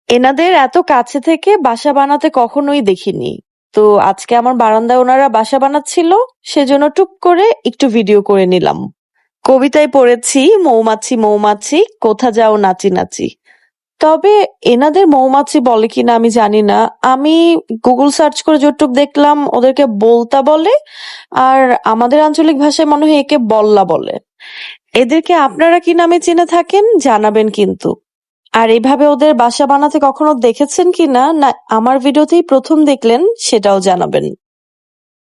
এনাদের এত কাছে থেকে বাসা বানাতে কখনোই দেখিনি। তো আজকে আমার বারান্দায় ওনারা বাসা বানাচ্ছিল, সেজন্য টুক করে একটু ভিডিও করে নিলাম। কবিতায় পড়েছি, মৌমাছি মৌমাছি কোথা যাও নাচি নাচি। তবে এনাদের মৌমাছি বলে কিনা আমি জানি না। আমি গুগল সার্চ করে যতটুক দেখলাম ওদেরকে বলতা বলে, আর আমাদের আঞ্চলিক ভাষায় মনে হয় একে বল্লা বলে। এদেরকে আপনারা কি নামে চিনে থাকেন জানাবেন কিন্তু। আর এভাবে ওদের বাসা বানাতে কখনো দেখেছেন কিনা, না আমার ভিডিওতেই প্রথম দেখলেন সেটাও জানাবেন।